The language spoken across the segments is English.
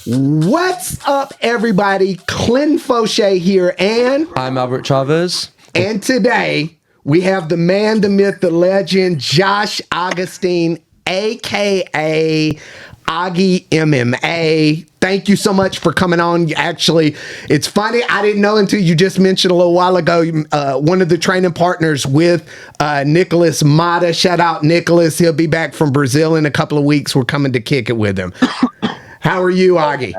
What's up, everybody? Clint Fauché here, and I'm Albert Chavez. And today we have the man, the myth, the legend, JoshAugustine, aka Augie MMA. Thank you so much for coming on. Actually, it's funny, I didn't know until you just mentioned a little while ago, one of the training partners with Nicholas Mata. Shout out Nicholas. He'll be back from Brazil in a couple of weeks. We're coming to kick it with him. How are you, Augie?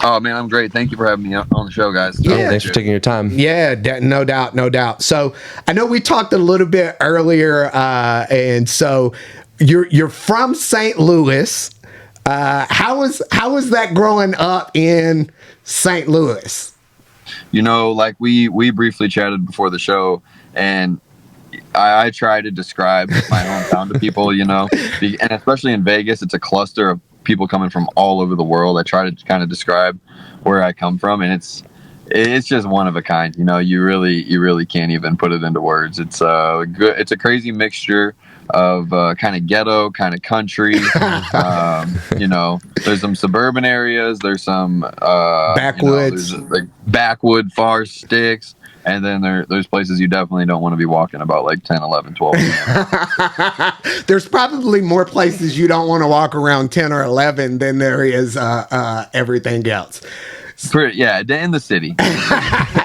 Oh, man, I'm great. Thank you for having me on the show, guys. Yeah, thanks for taking your time. Yeah, no doubt, no doubt. So I know we talked a little bit earlier, and so you're from St. Louis. How was that growing up in St. Louis? You know, like we briefly chatted before the show, and I try to describe my hometown to people, you know, and especially in Vegas, it's a cluster of people coming from all over the world. I try to kind of describe where I come from, and it's just one of a kind. You know, you really can't even put it into words. It's a crazy mixture of kind of ghetto, kind of country. You know, there's some suburban areas, there's some backwoods, there's like backwood far sticks. And then there's places you definitely don't want to be walking about like 10, 11, 12. There's probably more places you don't want to walk around 10 or 11 than there is everything else. Yeah, in the city.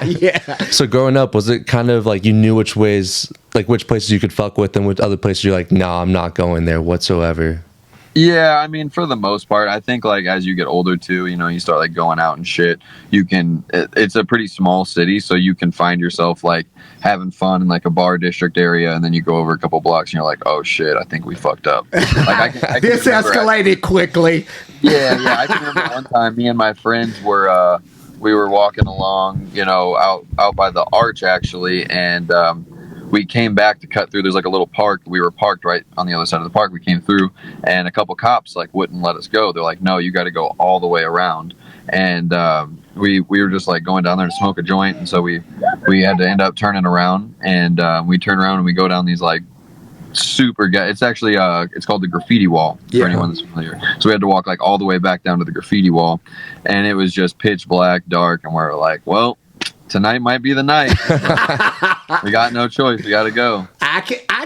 Yeah. So growing up, was it kind of like you knew which places you could fuck with and which other places you're like, no, I'm not going there whatsoever? Yeah, I mean, for the most part, I think like as you get older too, you know, you start like going out and shit. It's a pretty small city, so you can find yourself like having fun in like a bar district area, and then you go over a couple blocks and you're like, oh shit, I think we fucked up. Like I can This escalated quickly. Yeah, I can remember one time me and my friends were we were walking along, you know, out by the arch actually, and we came back to cut through. There's like a little park. We were parked right on the other side of the park. We came through, and a couple cops like wouldn't let us go. They're like, no, you got to go all the way around. And we were just like going down there to smoke a joint. And so we had to end up turning around, and we turn around and we go down these like super it's actually it's called the graffiti wall for anyone that's familiar. So we had to walk like all the way back down to the graffiti wall, and it was just pitch black, dark, and we're like, well, tonight might be the night. We got no choice. We got to go. I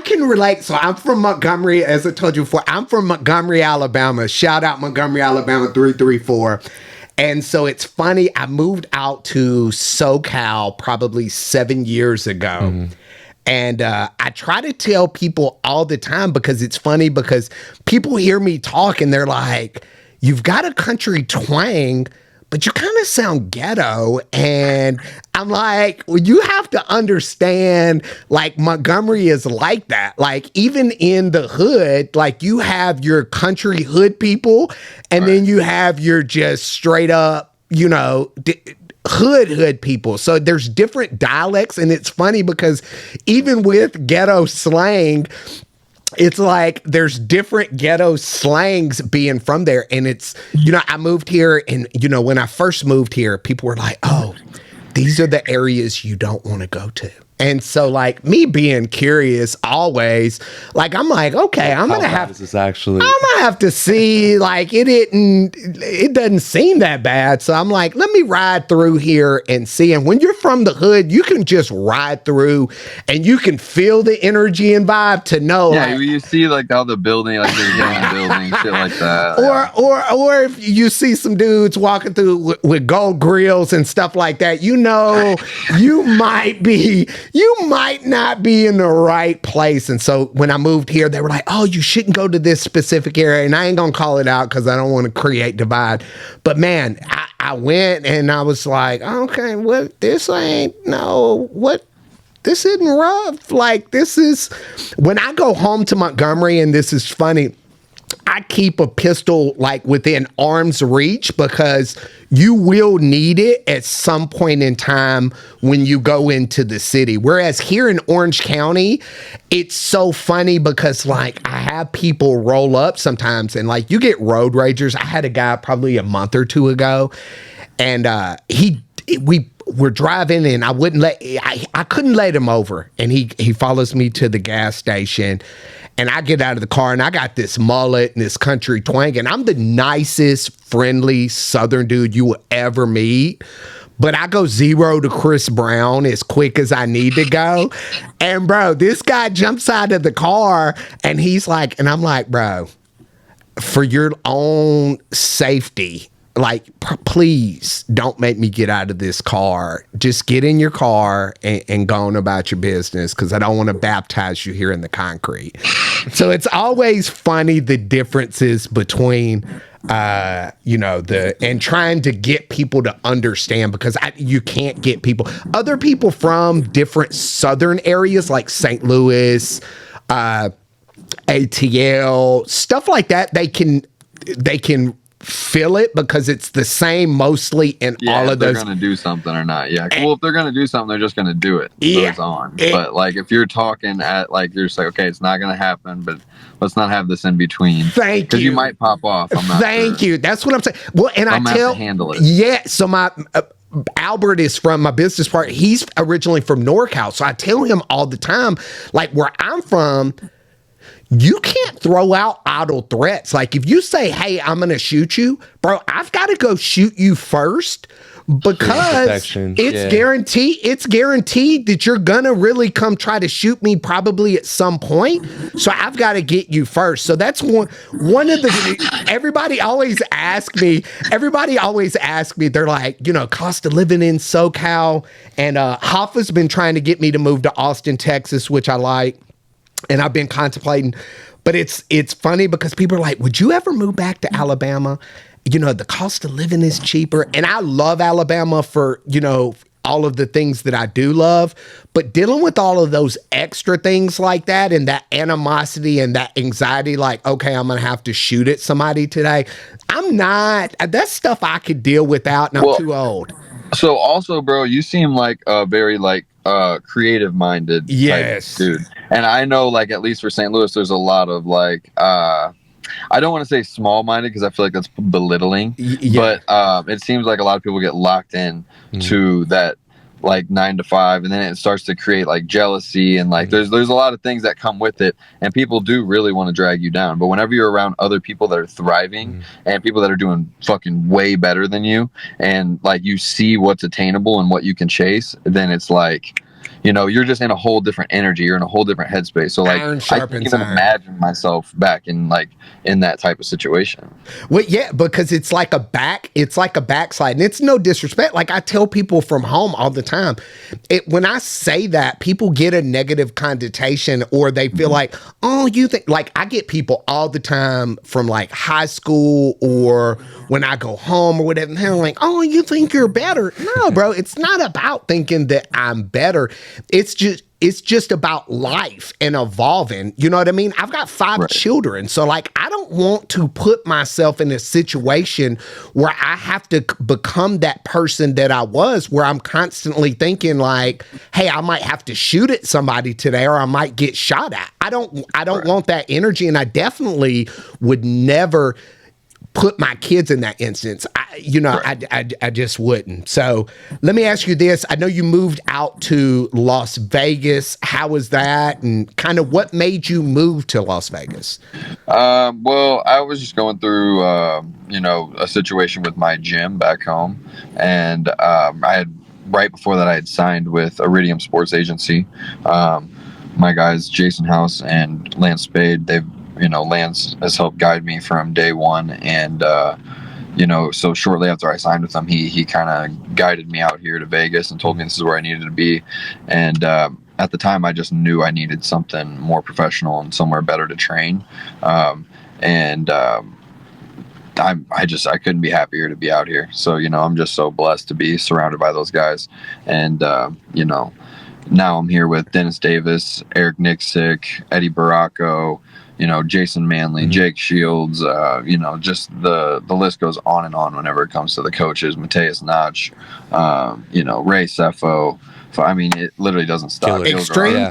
can relate. So I'm from Montgomery, as I told you before. I'm from Montgomery, Alabama. Shout out Montgomery, Alabama 334. And so it's funny. I moved out to SoCal probably 7 years ago. Mm-hmm. And I try to tell people all the time, because it's funny, because people hear me talk and they're like, you've got a country twang, but you kind of sound ghetto. And I'm like, well, you have to understand, like, Montgomery is like that. Like, even in the hood, like, you have your country hood people, and then you have your just straight up, you know, hood people. So there's different dialects, and it's funny because even with ghetto slang, it's like there's different ghetto slangs being from there. And it's, you know, I moved here, and, you know, when I first moved here, people were like, oh, these are the areas you don't want to go to. And so, like, me being curious always, like, I'm like, okay, I'm gonna have to see, like, it doesn't seem that bad. So I'm like, let me ride through here and see. And when you're from the hood, you can just ride through and you can feel the energy and vibe to know. Yeah, like, you see like how the building, like there's young building, shit like that. Or if you see some dudes walking through with gold grills and stuff like that, you know, you might not be in the right place. And so when I moved here, they were like, oh, you shouldn't go to this specific area. And I ain't gonna call it out because I don't want to create divide. But man, I went and I was like, okay, this isn't rough. Like, this is, when I go home to Montgomery, and this is funny, I keep a pistol like within arm's reach, because you will need it at some point in time when you go into the city. Whereas here in Orange County, it's so funny because like I have people roll up sometimes, and like you get road ragers. I had a guy probably a month or two ago, and we were driving, and I couldn't let him over, and he follows me to the gas station. And I get out of the car and I got this mullet and this country twang, and I'm the nicest, friendly Southern dude you will ever meet. But I go 0 to Chris Brown as quick as I need to go. And bro, this guy jumps out of the car and he's like, and I'm like, bro, for your own safety, like, please don't make me get out of this car. Just get in your car and go on about your business, because I don't want to baptize you here in the concrete. So it's always funny, the differences between, and trying to get people to understand, because you can't get other people from different Southern areas like St. Louis, ATL, stuff like that. They can feel it because it's the same mostly in all of those. They're going to do something or not. Yeah. Well, if they're going to do something, they're just going to do it. Yeah. It's on. But like, if you're talking at like, you're just like, okay, it's not going to happen, but let's not have this in between. Thank you. Because you might pop off. I'm not Thank sure. you. That's what I'm saying. Well, and I'm I have to handle it. Yeah. So my Albert is from my business partner. He's originally from NorCal. So I tell him all the time, like, where I'm from, you can't throw out idle threats. Like, if you say, hey, I'm going to shoot you, bro, I've got to go shoot you first, because it's guaranteed that you're going to really come try to shoot me probably at some point. So I've got to get you first. So that's one of the, everybody always asks me, they're like, cost of living in SoCal. And Hoffa's been trying to get me to move to Austin, Texas, which I like. And I've been contemplating, but it's funny because people are like, would you ever move back to Alabama? The cost of living is cheaper. And I love Alabama for, all of the things that I do love, but dealing with all of those extra things like that and that animosity and that anxiety, like, okay, I'm going to have to shoot at somebody today. That's stuff I could deal without, and I'm too old. So also, bro, you seem like a very creative minded type dude. And I know, like, at least for St. Louis, there's a lot of I don't want to say small minded because I feel like that's belittling, but it seems like a lot of people get locked in to that, like, 9 to 5, and then it starts to create like jealousy and like there's a lot of things that come with it, and people do really want to drag you down. But whenever you're around other people that are thriving and people that are doing fucking way better than you, and like you see what's attainable and what you can chase, then it's like, you're just in a whole different energy. You're in a whole different headspace. So like, I can't even imagine myself back in that type of situation. Well, yeah, because it's like a backslide, and it's no disrespect. Like, I tell people from home all the time, when I say that, people get a negative connotation, or they feel like, oh, you think, like, I get people all the time from like high school or when I go home or whatever, and they're like, oh, you think you're better. No, bro, it's not about thinking that I'm better. It's just about life and evolving. You know what I mean? I've got 5 children. So like, I don't want to put myself in a situation where I have to become that person that I was, where I'm constantly thinking like, hey, I might have to shoot at somebody today, or I might get shot at. I don't want that energy. And I definitely would never put my kids in that instance. I just wouldn't. So let me ask you this. I know you moved out to Las Vegas. How was that? And kind of what made you move to Las Vegas? Well, I was just going through, a situation with my gym back home. And right before that, I had signed with Iridium Sports Agency. My guys, Jason House and Lance Spade, Lance has helped guide me from day one. And, so shortly after I signed with him, he kind of guided me out here to Vegas and told me this is where I needed to be. And at the time, I just knew I needed something more professional and somewhere better to train. I couldn't be happier to be out here. So, I'm just so blessed to be surrounded by those guys. And, now I'm here with Dennis Davis, Eric Nixick, Eddie Baracco, Jason Manley, Jake Shields, just the list goes on and on whenever it comes to the coaches, Mateus Notch, Ray Sefo. So, I mean, it literally doesn't stop. Extreme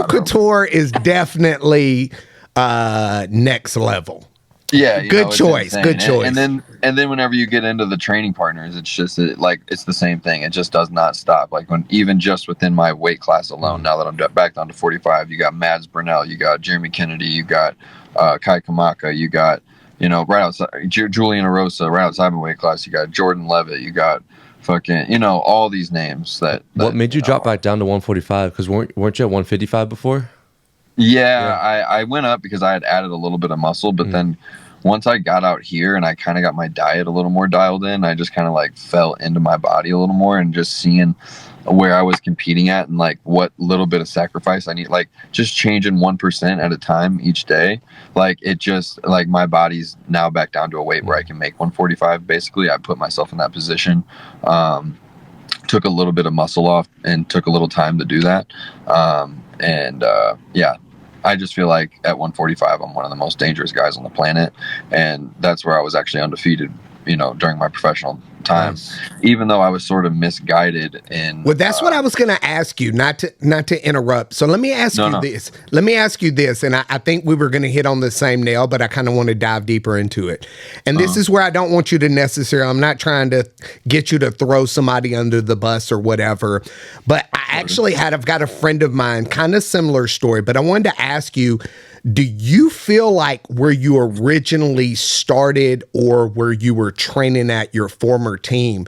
Couture is definitely next level. Yeah, Good choice. Good choice. And then whenever you get into the training partners, it's just like it's the same thing. It just does not stop. Like when even just within my weight class alone, now that I'm back down to 45, you got Mads Burnell, you got Jeremy Kennedy, you got Kai Kamaka, you got right outside Julian Arosa, right outside my weight class, you got Jordan Levitt, you got fucking all these names that what made you drop back down to 145? Because weren't you at 155 before? Yeah, I went up because I had added a little bit of muscle, but then once I got out here and I kind of got my diet a little more dialed in, I just kind of like fell into my body a little more, and just seeing where I was competing at and like what little bit of sacrifice I need, like just changing 1% at a time each day. Like it just like my body's now back down to a weight where I can make 145. Basically, I put myself in that position. Took a little bit of muscle off and took a little time to do that. Yeah, I just feel like at 145, I'm one of the most dangerous guys on the planet. And that's where I was actually undefeated, during my professional time, even though I was sort of misguided in. Well, that's what I was going to ask you, not to interrupt. So let me ask you this. Let me ask you this. And I think we were going to hit on the same nail, but I kind of want to dive deeper into it. And this is where I don't want you to necessarily, I'm not trying to get you to throw somebody under the bus or whatever, but I've got a friend of mine, kind of similar story, but I wanted to ask you, do you feel like where you originally started or where you were training at your former team,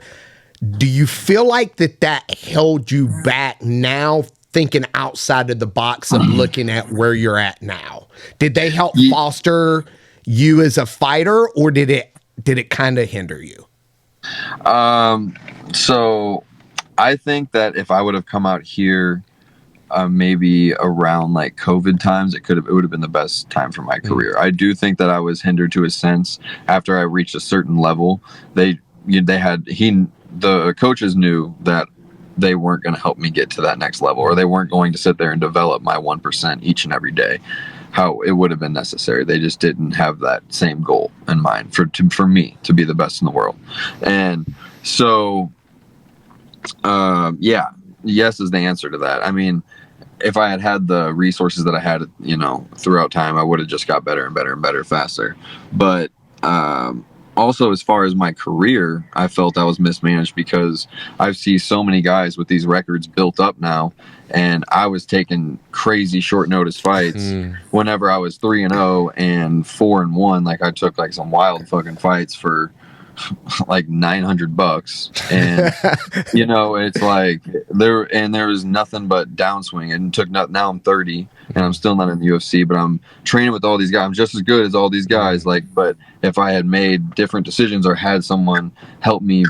do you feel like that held you back now, thinking outside of the box of looking at where you're at now? Did they help foster you as a fighter, or did it kind of hinder you? So I think that if I would have come out here maybe around like COVID times, it would have been the best time for my career. I do think that I was hindered to a sense after I reached a certain level. The coaches knew that they weren't going to help me get to that next level, or they weren't going to sit there and develop my 1% each and every day how it would have been necessary. They just didn't have that same goal in mind for me to be the best in the world. And so yes is the answer to that. I mean, if I had the resources that I had, throughout time, I would have just got better and better and better faster. But also, as far as my career, I felt I was mismanaged because I see so many guys with these records built up now, and I was taking crazy short notice fights whenever I was 3-0 and 4-1. Like I took like some wild fucking fights for like $900, and it's like there was nothing but downswing, and now I'm 30 and I'm still not in the UFC, but I'm training with all these guys. I'm just as good as all these guys, but if I had made different decisions or had someone help me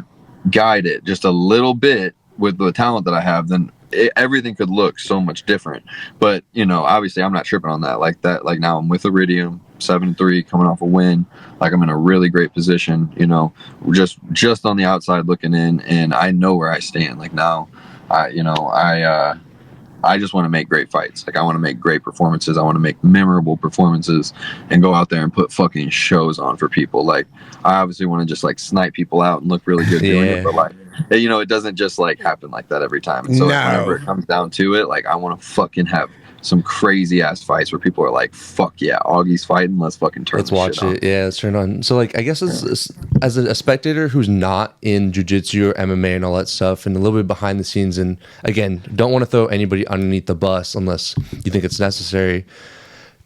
guide it just a little bit with the talent that I have, then everything could look so much different. But obviously I'm not tripping on that. Like now I'm with Iridium 7-3, coming off a win. Like I'm in a really great position, just on the outside looking in, and I know where I stand. Like now, I just want to make great fights. Like I want to make great performances. I want to make memorable performances and go out there and put fucking shows on for people. Like I obviously want to just like snipe people out and look really good doing it, but like, it doesn't just like happen like that every time. And so whenever it comes down to it, like I want to fucking have some crazy ass fights where people are like, fuck yeah, Augie's fighting, let's fucking turn let's watch it. Yeah, let's turn on. So like I guess as a spectator who's not in jiu-jitsu or MMA and all that stuff, and a little bit behind the scenes, and again, don't want to throw anybody underneath the bus unless you think it's necessary,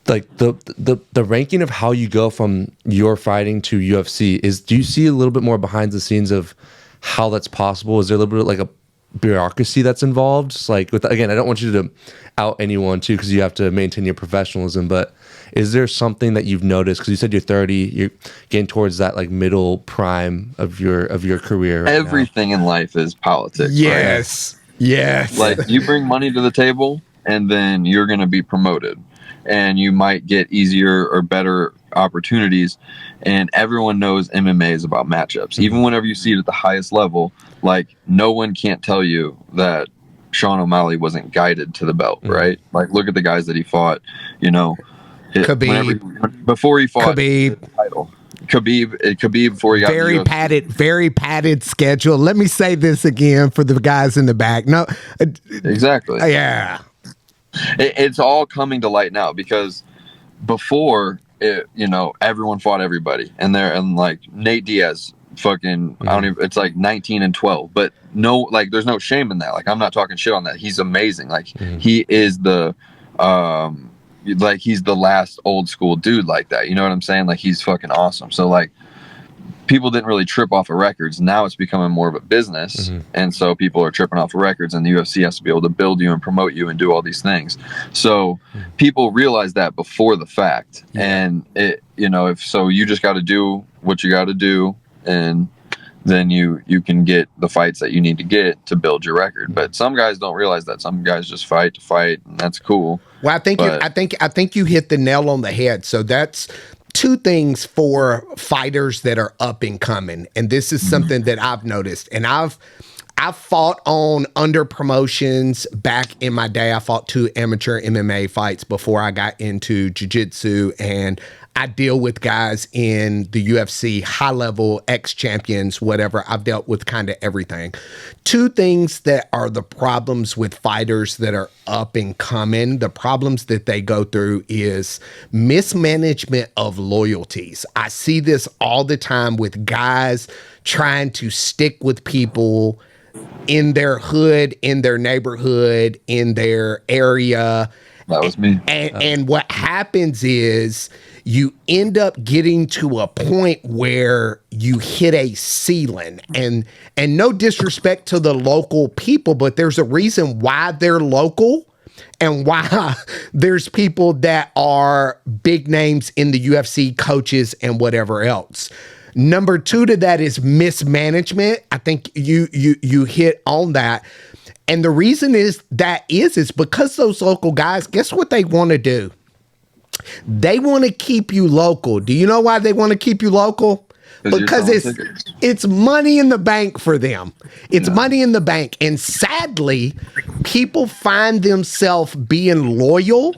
like the ranking of how you go from your fighting to UFC do you see a little bit more behind the scenes of how that's possible? Is there a little bit like a bureaucracy that's involved? Just like again, I don't want you to out anyone too, because you have to maintain your professionalism, but is there something that you've noticed, because you said you're 30, you're getting towards that like middle prime of your career right everything now. In life is politics. Yes. Right? Yes. Like you bring money to the table and then you're going to be promoted, and you might get easier or better opportunities, and everyone knows MMA is about matchups. Even whenever you see it at the highest level, like no one can't tell you that Sean O'Malley wasn't guided to the belt, right? Like look at the guys that he fought, Khabib, before he fought Khabib. the title. Khabib before he got very padded schedule. Let me say this again for the guys in the back. No, exactly. Yeah. It's all coming to light now, because before everyone fought everybody, and like Nate Diaz fucking I don't even, it's like 19-12, but no, like there's no shame in that. Like I'm not talking shit on that. He's amazing. Like he is the like he's the last old school dude like that. You know what I'm saying? Like he's fucking awesome. So like people didn't really trip off of records. Now it's becoming more of a business. And so people are tripping off of records, and the UFC has to be able to build you and promote you and do all these things. So people realize that before the fact. And if so, you just got to do what you got to do, and then you can get the fights that you need to get to build your record. But some guys don't realize that. Some guys just fight to fight, and that's cool. Well, I think you hit the nail on the head. So that's two things for fighters that are up and coming. And this is something that I've noticed. And I've fought on under promotions back in my day. I fought 2 amateur MMA fights before I got into jiu-jitsu, and I deal with guys in the UFC, high level, ex-champions, whatever. I've dealt with kind of everything. 2 things that are the problems with fighters that are up and coming, the problems that they go through is mismanagement of loyalties. I see this all the time with guys trying to stick with people in their hood, in their neighborhood, in their area. That was me. And what happens is you end up getting to a point where you hit a ceiling, and no disrespect to the local people, but there's a reason why they're local and why there's people that are big names in the UFC, coaches and whatever else. Number 2 to that is mismanagement. I think you hit on that. And the reason is because those local guys, guess what they want to do? They want to keep you local. Do you know why they want to keep you local? Because it's money in the bank for them. It's money in the bank. And sadly, people find themselves being loyal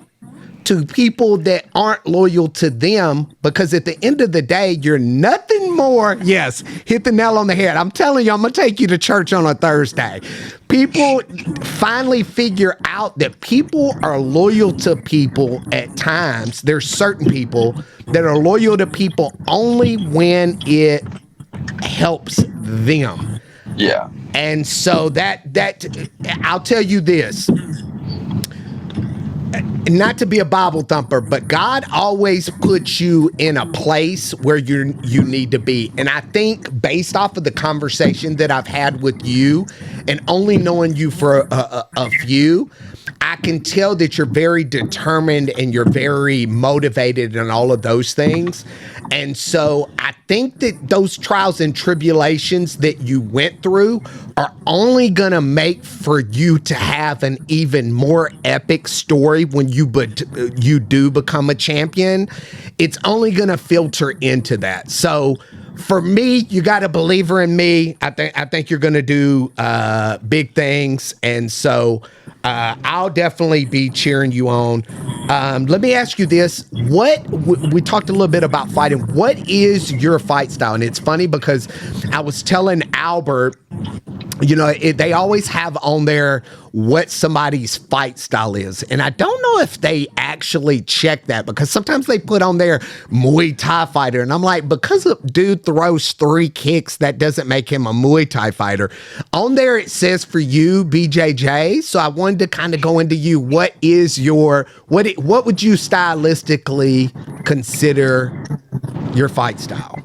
to people that aren't loyal to them, because at the end of the day, you're nothing more. Yes, hit the nail on the head. I'm telling you, I'm going to take you to church on a Thursday. People finally figure out that people are loyal to people at times. There's certain people that are loyal to people only when it helps them. Yeah. And so that I'll tell you this. Not to be a Bible thumper, but God always puts you in a place where you need to be. And I think based off of the conversation that I've had with you and only knowing you for a few, I can tell that you're very determined and you're very motivated and all of those things. And so I think that those trials and tribulations that you went through are only going to make for you to have an even more epic story when you do become a champion. It's only going to filter into that. So for me, you got a believer in me. I think you're going to do big things. And so I'll definitely be cheering you on. Let me ask you this. We talked a little bit about fighting. What is your fight style? And it's funny because I was telling Albert, they always have on there what somebody's fight style is. And I don't know if they actually check that, because sometimes they put on there Muay Thai fighter. And I'm like, because a dude throws 3 kicks, that doesn't make him a Muay Thai fighter. On there, it says for you, BJJ. So I wanted to kind of go into you. What would you stylistically consider your fight style?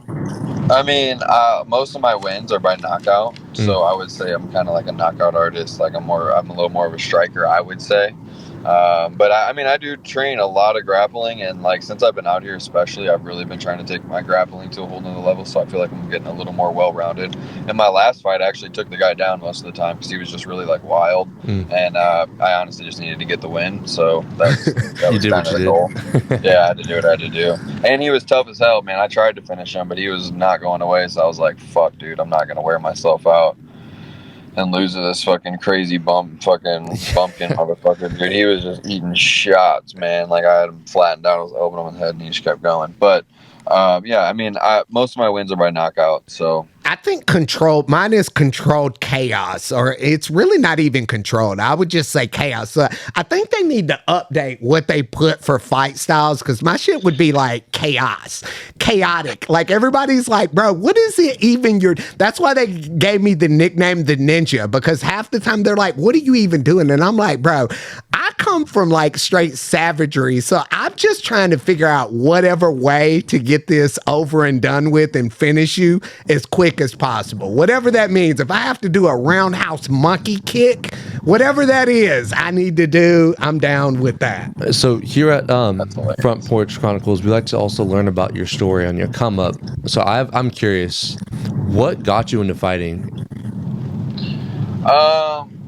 I mean, most of my wins are by knockout, so I would say I'm kind of like a knockout artist. Like I'm a little more of a striker, I would say. But I do train a lot of grappling, and like since I've been out here, especially, I've really been trying to take my grappling to a whole nother level. So I feel like I'm getting a little more well-rounded. In my last fight, I actually took the guy down most of the time because he was just really like wild, and I honestly just needed to get the win. So that was kind of the goal. Yeah, I had to do what I had to do, and he was tough as hell, man. I tried to finish him, but he was not going away. So I was like, "Fuck, dude, I'm not gonna wear myself out and lose to this fucking crazy bumpkin motherfucker, dude." He was just eating shots, man. Like I had him flattened out. I was opening him in the head, and he just kept going. But most of my wins are by knockout. So I think mine is controlled chaos, or it's really not even controlled. I would just say chaos. So I think they need to update what they put for fight styles, because my shit would be like chaotic. Like everybody's like, bro, what is it even that's why they gave me the nickname the Ninja, because half the time they're like, what are you even doing? And I'm like, bro, I come from like straight savagery. So I'm just trying to figure out whatever way to get this over and done with and finish you as quick as possible. Whatever that means. If I have to do a roundhouse monkey kick, whatever that is, I need to do, I'm down with that. So here at Front Porch Chronicles, we like to also learn about your story on your come up. So I'm curious, what got you into fighting?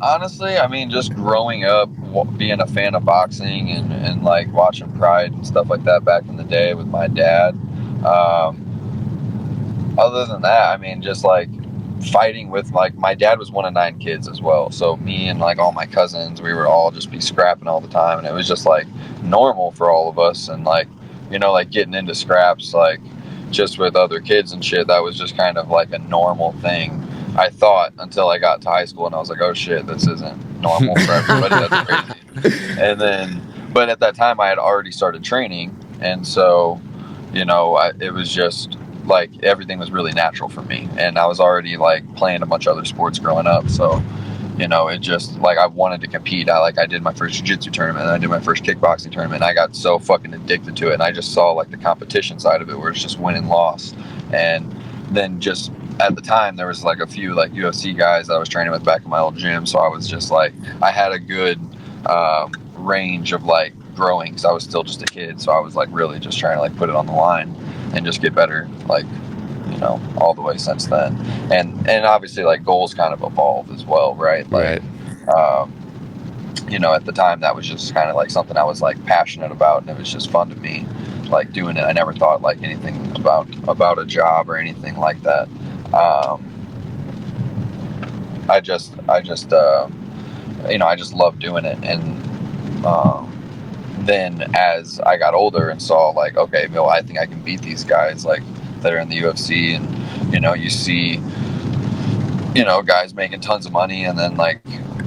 Honestly, I mean, just growing up, being a fan of boxing and like watching Pride and stuff like that back in the day with my dad. Other than that, I mean, just like fighting with, like, my dad was one of 9 kids as well. So me and like all my cousins, we were all just be scrapping all the time. And it was just like normal for all of us. And like, you know, like getting into scraps, like just with other kids and shit, that was just kind of like a normal thing. I thought, until I got to high school and I was like, oh shit, this isn't normal for everybody. That's crazy. And then, but at that time I had already started training. And so, you know, it was just like everything was really natural for me. And I was already like playing a bunch of other sports growing up. So, you know, it just like I wanted to compete. I did my first jiu-jitsu tournament, and I did my first kickboxing tournament. And I got so fucking addicted to it. And I just saw like the competition side of it where it's just win and loss. And then just at the time there was like a few like UFC guys that I was training with back in my old gym. So I was just like, I had a good range of like growing, because I was still just a kid. So I was like really just trying to like put it on the line and just get better, like, you know, all the way since then. And obviously like goals kind of evolved as well, right? Like, you know, at the time that was just kind of like something I was like passionate about, and it was just fun to me, like doing it. I never thought like anything about a job or anything like that. I just you know, I just loved doing it. And then as I got older and saw like, okay, well, I think I can beat these guys like that are in the UFC. And, you know, you see, you know, guys making tons of money, and then like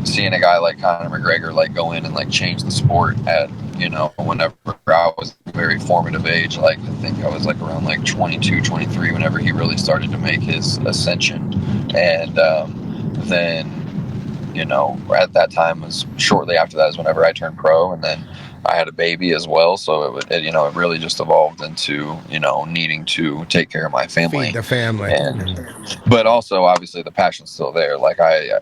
seeing a guy like Conor McGregor like go in and like change the sport at, you know, whenever I was a very formative age. Like I think I was like around like 22, 23 whenever he really started to make his ascension. And then, you know, at that time was shortly after that is whenever I turned pro, and then I had a baby as well. So it you know, it really just evolved into, you know, needing to take care of my family. Feed the family. But also obviously the passion's still there. Like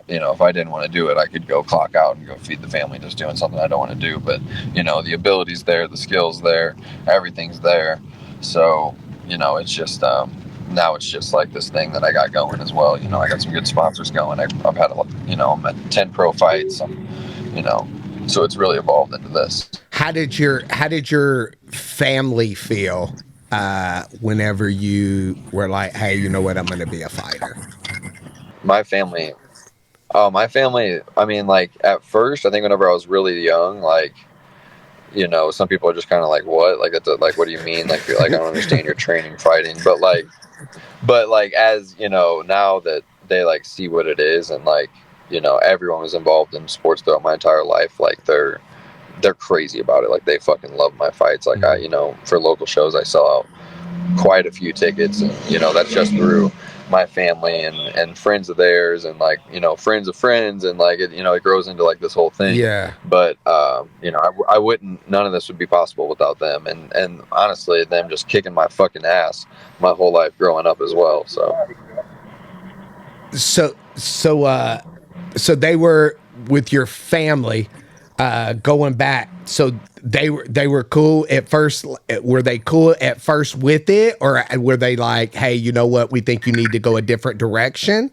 you know, if I didn't want to do it, I could go clock out and go feed the family just doing something I don't want to do. But, you know, the ability's there, the skill's there, everything's there. So, you know, it's just, now it's just like this thing that I got going as well. You know, I got some good sponsors going. I've had you know, I'm at 10 pro fights, you know, so it's really evolved into this. How did your family feel whenever you were like, hey, you know what, I'm going to be a fighter? My family, I mean, like at first, I think whenever I was really young, like, you know, some people are just kind of like, what? Like, like, what do you mean? Like, I don't understand your training fighting. But like, as, you know, now that they like see what it is, and like, you know, everyone was involved in sports throughout my entire life. Like they're crazy about it. Like they fucking love my fights. Like I, you know, for local shows, I sell out quite a few tickets, and, you know, that's just through my family and friends of theirs, and like, you know, friends of friends, and like it, you know, it grows into like this whole thing. Yeah. But you know, I wouldn't, none of this would be possible without them, and honestly, them just kicking my fucking ass my whole life growing up as well. So they were with your family going back. So they were cool at first. Were they cool at first with it, or were they like, hey, you know what, we think you need to go a different direction?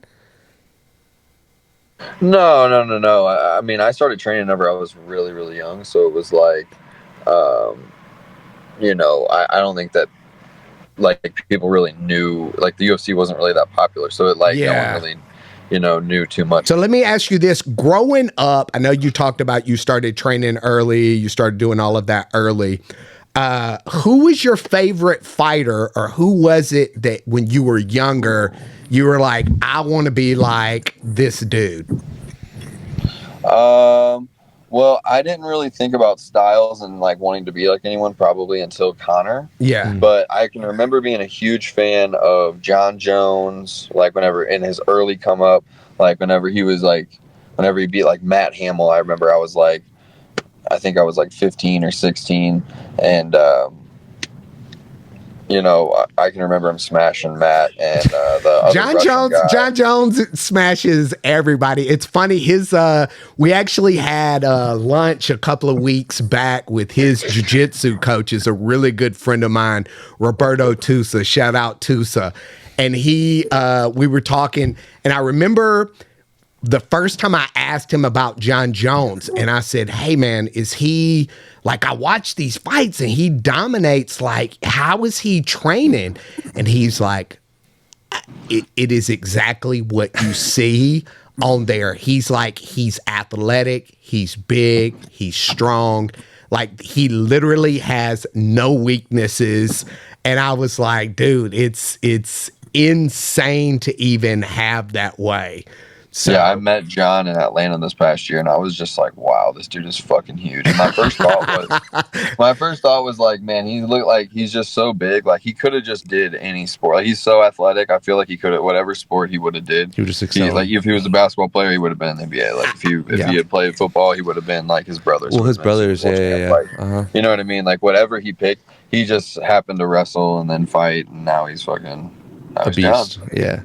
No. I mean, I started training whenever I was really, really young. So it was like, you know, I don't think that like people really knew, like the UFC wasn't really that popular. So it like, no one really, you know, knew too much. So let me ask you this. Growing up, I know you talked about you started training early, you started doing all of that early. Who was your favorite fighter, or who was it that when you were younger, you were like, I want to be like this dude? Well, I didn't really think about styles and like wanting to be like anyone probably until Connor. Yeah. But I can remember being a huge fan of John Jones, like whenever in his early come up, like whenever he beat like Matt Hamill. I remember I think I was like 15 or 16, and I can remember him smashing Matt and the other John Russian Jones. guy. John Jones smashes everybody. It's funny. We actually had lunch a couple of weeks back with his jiu-jitsu coach, is a really good friend of mine, Roberto Tusa. Shout out Tusa. And we were talking, and I remember the first time I asked him about John Jones, and I said, hey man, is he like, I watch these fights and he dominates, like, how is he training? And he's like, it is exactly what you see on there. He's like, he's athletic, he's big, he's strong. Like, he literally has no weaknesses. And I was like, dude, it's insane to even have that way. So, yeah, I met John in Atlanta this past year, and I was just like, "Wow, this dude is fucking huge." And my first thought was like, "Man, he looked like he's just so big. Like he could have just did any sport. Like he's so athletic. I feel like he could have whatever sport he would have did. He would just excel. Like if he was a basketball player, he would have been in the NBA. Like if he had played football, he would have been like his brothers. Well, his brothers, yeah. Like, you know what I mean? Like whatever he picked, he just happened to wrestle and then fight, and now he's fucking." A beast. Yeah.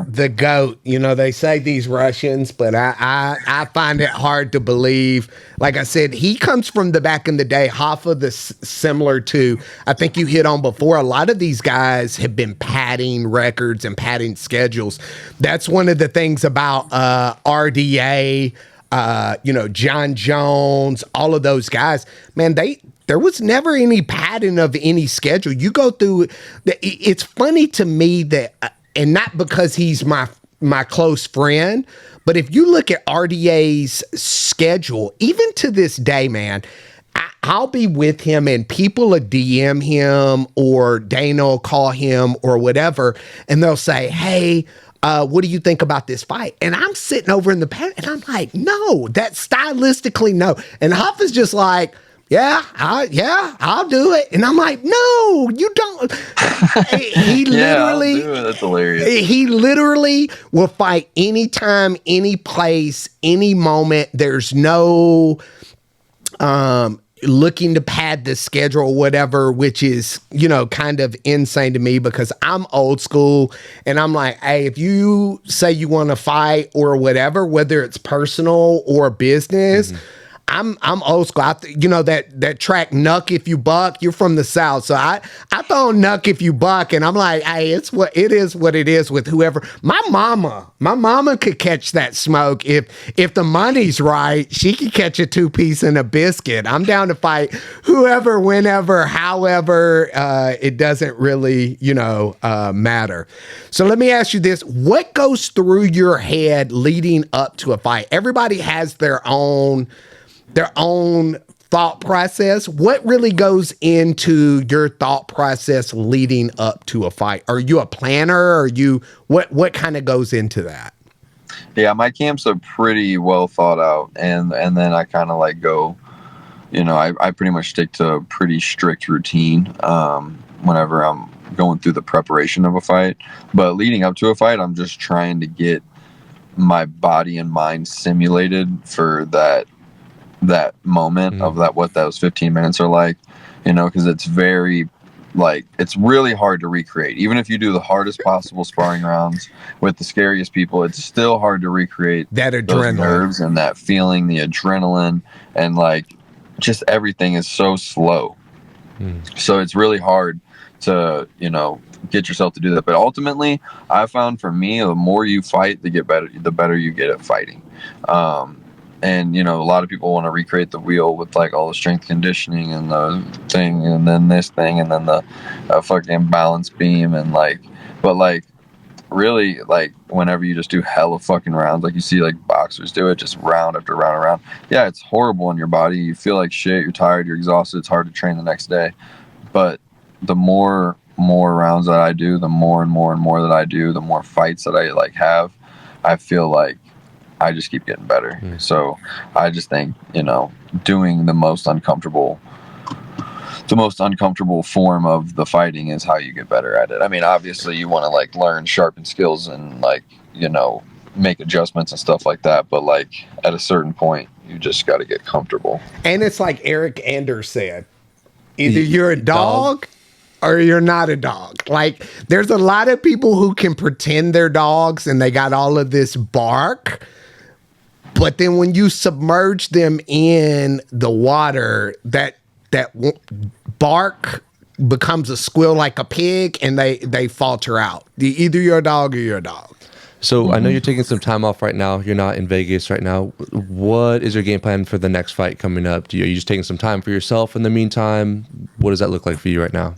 The GOAT. They say these Russians, but I find it hard to believe. Like I said, he comes from the back in the day, half of the similar to, I think you hit on before, a lot of these guys have been padding records and padding schedules. That's one of the things about RDA, John Jones, all of those guys, man, there was never any padding of any schedule. You go through, it's funny to me that, and not because he's my close friend, but if you look at RDA's schedule, even to this day, man, I'll be with him and people will DM him or Dana will call him or whatever, and they'll say, hey, what do you think about this fight? And I'm sitting over in the pad and I'm like, no, that stylistically, no. And Huff is just like, I'll do it. And I'm like, no, you don't. He literally, I'll do it. That's hilarious. He literally will fight anytime, any place, any moment. There's no looking to pad the schedule or whatever, which is, kind of insane to me because I'm old school and I'm like, hey, if you say you want to fight or whatever, whether it's personal or business, I'm old school. That track Nuck If You Buck. You're from the South, so I throw Nuck If You Buck, and I'm like, hey, it's what it is with whoever. My mama could catch that smoke if the money's right. She could catch a 2-piece and a biscuit. I'm down to fight whoever, whenever, however. It doesn't really matter. So let me ask you this: what goes through your head leading up to a fight? Everybody has their own thought process. What really goes into your thought process leading up to a fight? Are you a planner? What kind of goes into that? Yeah, my camps are pretty well thought out, and then I kind of like go, I pretty much stick to a pretty strict routine whenever I'm going through the preparation of a fight. But leading up to a fight, I'm just trying to get my body and mind simulated for that moment of what those 15 minutes are like, because it's very it's really hard to recreate. Even if you do the hardest possible sparring rounds with the scariest people, it's still hard to recreate that adrenaline, those nerves and that feeling, the adrenaline, and just everything is so slow. So it's really hard to get yourself to do that. But ultimately, I found for me, the more you fight, the better you get at fighting. And a lot of people want to recreate the wheel with all the strength conditioning and the thing, and then this thing, and then the fucking balance beam, and but really, like, whenever you just do hella fucking rounds, like you see like boxers do it, just round after round and round. Yeah, it's horrible on your body. You feel like shit. You're tired. You're exhausted. It's hard to train the next day. But the more rounds that I do, the more and more and more that I do, the more fights that I like have, I feel like I just keep getting better. So I just think, you know, doing the most uncomfortable form of the fighting is how you get better at it. I mean, obviously you want to like learn, sharpen skills and like, you know, make adjustments and stuff like that. But like at a certain point, you just got to get comfortable. And it's like Eric Anders said, either you're a dog or you're not a dog. Like there's a lot of people who can pretend they're dogs and they got all of this bark. But then when you submerge them in the water, that bark becomes a squeal like a pig and they falter out. Either you're a dog or you're a dog. So I know you're taking some time off right now. You're not in Vegas right now. What is your game plan for the next fight coming up? Are you just taking some time for yourself in the meantime? What does that look like for you right now?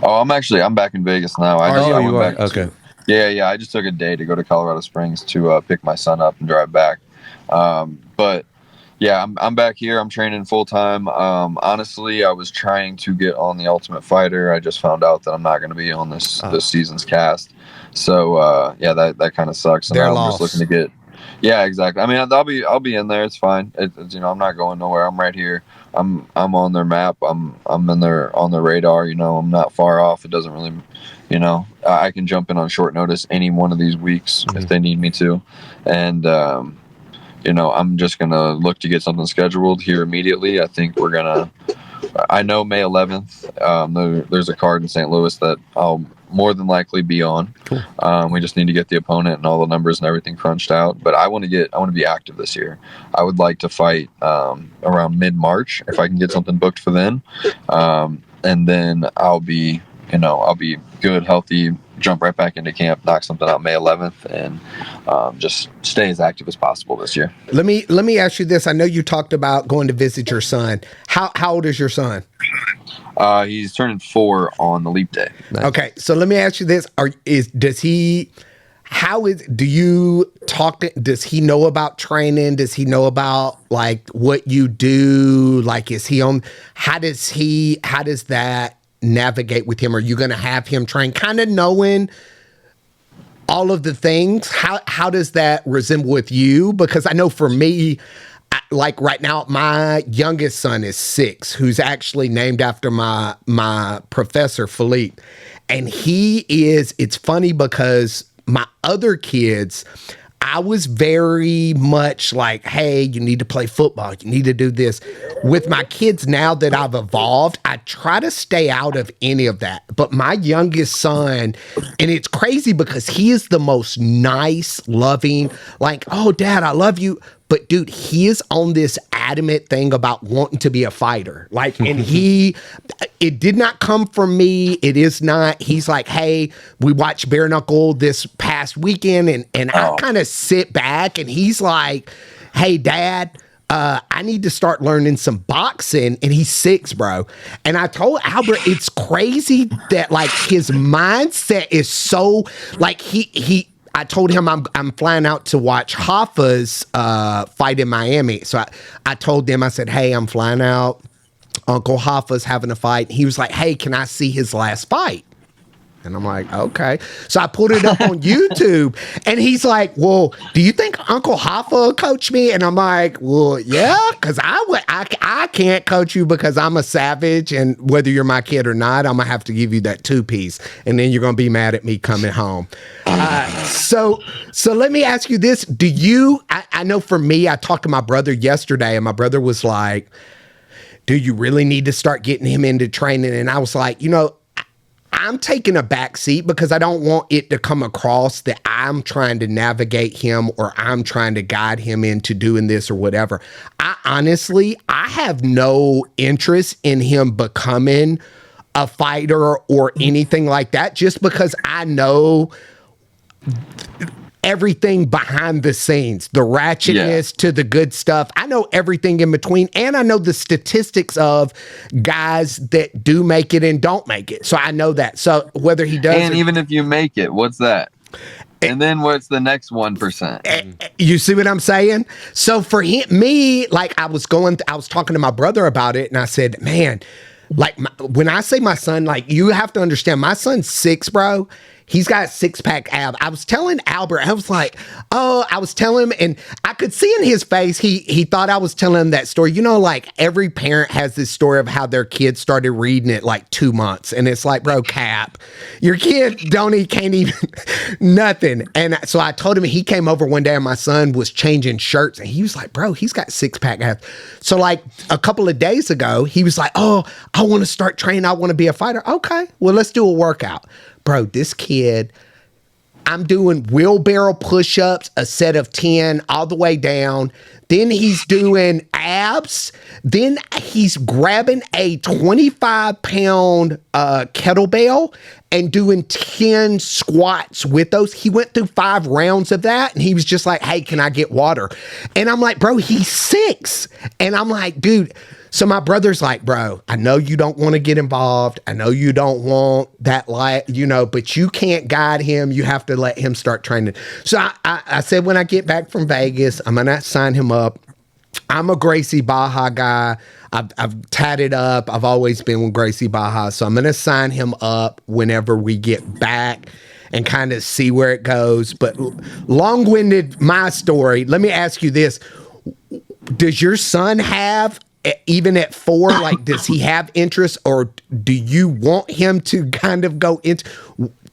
Oh, I'm back in Vegas now. Okay. Yeah. I just took a day to go to Colorado Springs to pick my son up and drive back. But yeah, I'm back here. I'm training full time. Honestly, I was trying to get on the Ultimate Fighter. I just found out that I'm not going to be on this season's cast. So yeah, that kind of sucks. And I'm just looking to get. Yeah, exactly. I mean, I'll be in there. It's fine. It's, you know, I'm not going nowhere. I'm right here. I'm on their map. I'm on their radar. You know, I'm not far off. It doesn't really, you know, I can jump in on short notice any one of these weeks if they need me to, and you know, I'm just gonna look to get something scheduled here immediately. I think I know May 11th. There's a card in St. Louis that I'll more than likely be on. Cool. We just need to get the opponent and all the numbers and everything crunched out. But I want to be active this year. I would like to fight around mid-March if I can get something booked for then, and then I'll be good, healthy, jump right back into camp, knock something out May 11th, and just stay as active as possible this year. Let me ask you this. I know you talked about going to visit your son. How old is your son? He's turning 4 on the leap day. Nice. Okay, so let me ask you this: does he know about training? Does he know about like what you do? Like, is he on? How does that navigate with him? Are you going to have him train, kind of knowing all of the things? How does that resemble with you? Because I know for me, like right now, my youngest son is 6, who's actually named after my professor, Philippe. And it's funny because my other kids, I was very much like, hey, you need to play football. You need to do this. With my kids now that I've evolved, I try to stay out of any of that. But my youngest son, and it's crazy because he is the most nice, loving, like, oh, Dad, I love you. But dude, he is on this adamant thing about wanting to be a fighter. Like, and it did not come from me. It is not. He's like, hey, we watched Bare Knuckle this past weekend, and I kind of sit back, and he's like, hey, Dad, I need to start learning some boxing. And he's 6, bro. And I told Albert, it's crazy that like his mindset is so like I told him I'm flying out to watch Hoffa's fight in Miami. So I told them, I said, hey, I'm flying out. Uncle Hoffa's having a fight. He was like, hey, can I see his last fight? And I'm like, okay. So I put it up on YouTube, and he's like, well, do you think Uncle Hoffa coach me? And I'm like, well, yeah, because I can't coach you because I'm a savage, and whether you're my kid or not, I'm going to have to give you that 2-piece, and then you're going to be mad at me coming home. So let me ask you this. I know for me, I talked to my brother yesterday, and my brother was like, do you really need to start getting him into training? And I was like, I'm taking a back seat because I don't want it to come across that I'm trying to navigate him or I'm trying to guide him into doing this or whatever. I have no interest in him becoming a fighter or anything like that, just because I know everything behind the scenes, the ratchetness to the good stuff. I know everything in between, and I know the statistics of guys that do make it and don't make it. So I know that. So whether he does, and even if you make it, what's that? And then what's the next 1%? You see what I'm saying? So for me, like I was talking to my brother about it, and I said, man, like when I say my son, like you have to understand, my son's 6, bro. He's got 6-pack abs. I was telling Albert, I was like, I was telling him, and I could see in his face, he thought I was telling him that story. You know, like every parent has this story of how their kid started reading at like 2 months. And it's like, bro, cap. Your kid can't even, nothing. And so I told him, he came over one day and my son was changing shirts and he was like, bro, he's got 6-pack abs. So like a couple of days ago, he was like, oh, I want to start training. I want to be a fighter. Okay, well, let's do a workout. Bro, this kid, I'm doing wheelbarrow push-ups, a set of 10 all the way down. Then he's doing abs. Then he's grabbing a 25-pound kettlebell and doing 10 squats with those. He went through 5 rounds of that, and he was just like, hey, can I get water? And I'm like, bro, he's 6. And I'm like, dude. So my brother's like, bro, I know you don't want to get involved. I know you don't want that, but you can't guide him. You have to let him start training. So I said, when I get back from Vegas, I'm going to sign him up. I'm a Gracie Baja guy. I've tatted up. I've always been with Gracie Baja. So I'm going to sign him up whenever we get back and kind of see where it goes. But long-winded, my story. Let me ask you this. Does your son have, even at 4, like, does he have interest, or do you want him to kind of go into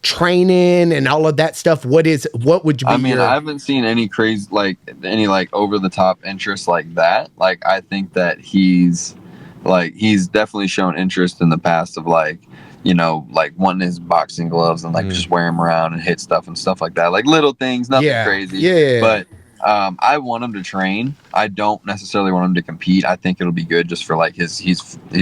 training and all of that stuff? What would you be? I mean, I haven't seen any crazy, any over the top interest like that. Like, I think that he's definitely shown interest in the past of wanting his boxing gloves and just wear them around and hit stuff and stuff like that. Like little things, nothing crazy. Yeah. But I want him to train. I don't necessarily want him to compete. I think it'll be good just for he's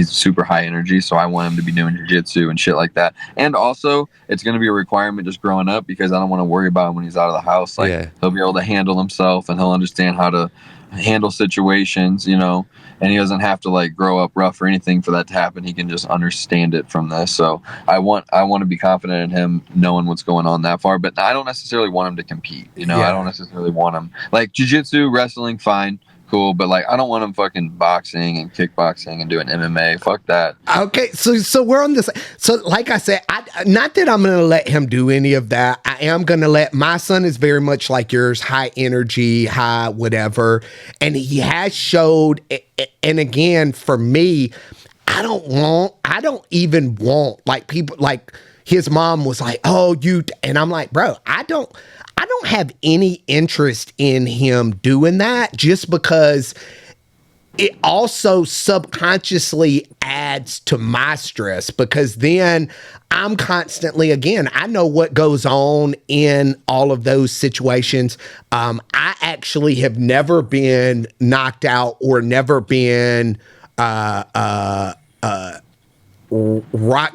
super high energy. So I want him to be doing jiu-jitsu and shit like that. And also it's going to be a requirement just growing up because I don't want to worry about him when he's out of the house. He'll be able to handle himself and he'll understand how to handle situations, and he doesn't have to grow up rough or anything for that to happen. He can just understand it from this. So I want to be confident in him knowing what's going on that far, but I don't necessarily want him to compete. I don't necessarily want him jiu-jitsu, wrestling, fine, cool, but I don't want him fucking boxing and kickboxing and doing MMA. Fuck that. Okay, so we're on this. So like I said, not that I'm gonna let him do any of that. I am gonna let my son is very much like yours, high energy, high whatever, and he has showed. And again, for me, I don't even want people his mom was like, oh, and I'm like, bro, I don't have any interest in him doing that, just because it also subconsciously adds to my stress, because then I'm constantly, again, I know what goes on in all of those situations. I actually have never been knocked out or never been rocked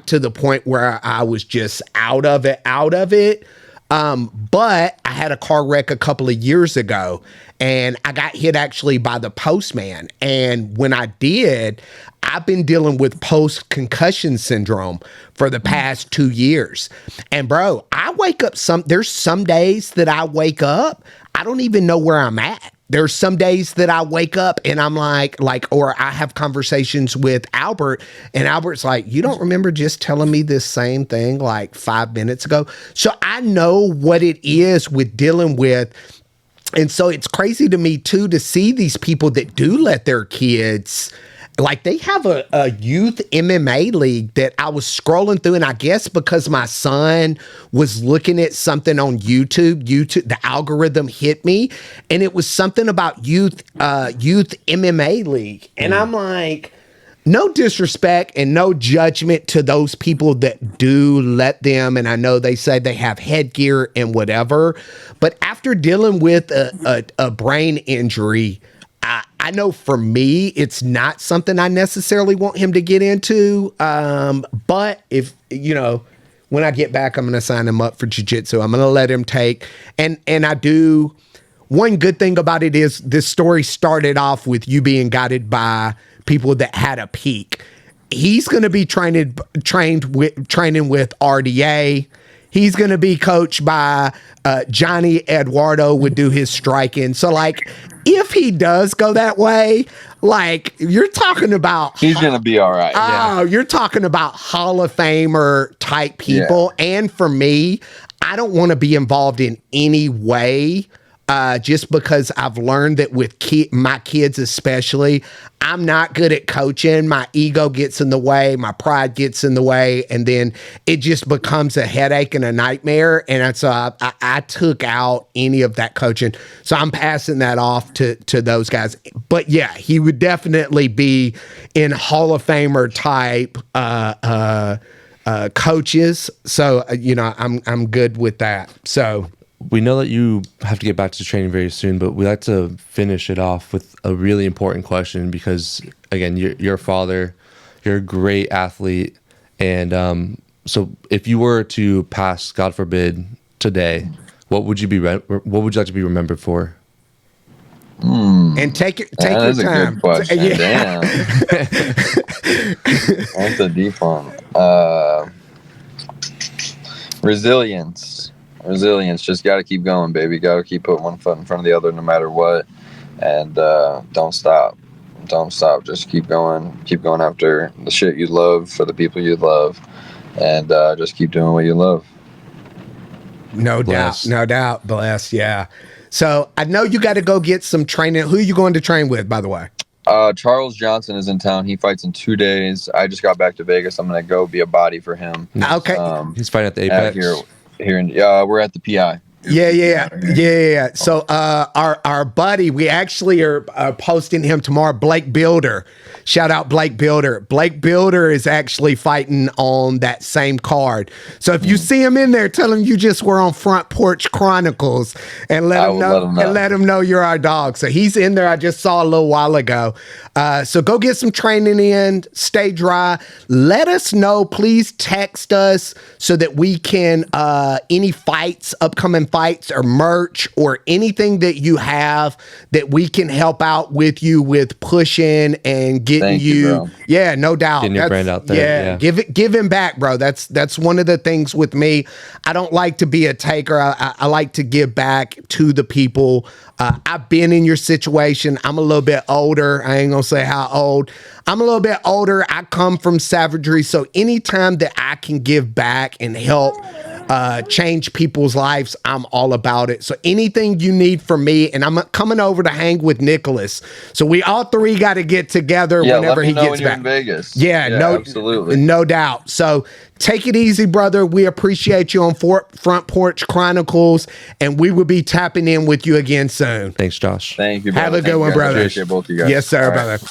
to the point where I was just out of it. But I had a car wreck a couple of years ago and I got hit actually by the postman. And when I did, I've been dealing with post-concussion syndrome for the past 2 years. And bro, there's some days that I wake up, I don't even know where I'm at. There's some days that I wake up and I'm or I have conversations with Albert and Albert's like, you don't remember just telling me this same thing 5 minutes ago? So I know what it is with dealing with. And so it's crazy to me too, to see these people that do let their kids, they have a youth MMA league that I was scrolling through, and I guess because my son was looking at something on YouTube, the algorithm hit me, and it was something about youth MMA league. And I'm like, no disrespect and no judgment to those people that do let them, and I know they say they have headgear and whatever, but after dealing with a brain injury, I know for me, it's not something I necessarily want him to get into. But if, when I get back, I'm going to sign him up for jiu-jitsu. I'm going to let him take, and I do. One good thing about it is this story started off with you being guided by people that had a peak. He's going to be training with RDA. He's going to be coached by Johnny Eduardo would do his striking. So like, if he does go that way, like you're talking about, He's gonna be all right. oh, you're talking about Hall of Famer type people. And for me, I don't want to be involved in any way. Just because I've learned that with my kids especially, I'm not good at coaching. My ego gets in the way, my pride gets in the way, and then it just becomes a headache and a nightmare. And so I took out any of that coaching. So I'm passing that off to those guys. But yeah, he would definitely be in Hall of Famer type coaches. So I'm good with that. So. We know that you have to get back to training very soon, but we like to finish it off with a really important question because, again, you're a father, you're a great athlete, and so if you were to pass, God forbid, today, what would you like to be remembered for? And take your That's time. a good question. Yeah. Damn. That's a deep one. Resilience. Just got to keep going, baby. Got to keep putting one foot in front of the other no matter what. And don't stop. Just keep going. Keep going after the shit you love for the people you love. And just keep doing what you love. No doubt. Bless. Yeah. So I know you got to go get some training. Who are you going to train with, by the way? Charles Johnson is in town. He fights in 2 days. I just got back to Vegas. I'm going to go be a body for him. Okay. He's fighting at the Apex. Here in we're at the PI. Yeah. So our buddy, we actually are posting him tomorrow, Blake Builder. Shout out Blake Builder. Blake Builder is actually fighting on that same card. So if you see him in there, tell him you just were on Front Porch Chronicles and let him know you're our dog. So he's in there. I just saw a little while ago. So go get some training in, stay dry. Let us know, please text us so that we can, any fights, upcoming fights or merch or anything that you have that we can help out with you with pushing and getting you. Yeah, no doubt. Getting your brand out there. Yeah. Give him back, bro. That's one of the things with me. I don't like to be a taker. I like to give back to the people. I've been in your situation. I'm a little bit older. I ain't gonna say how old. I'm a little bit older. I come from savagery. So anytime that I can give back and help change people's lives, I'm all about it. So anything you need from me, and I'm coming over to hang with Nicholas. So we all three got to get together whenever he gets back. In Vegas. Yeah, no, absolutely, no doubt. So take it easy, brother. We appreciate you on Front Porch Chronicles, and we will be tapping in with you again soon. Thanks, Josh. Thank you, brother. Have a good one, brother. Appreciate both of you guys. Yes, sir, all brother. Right.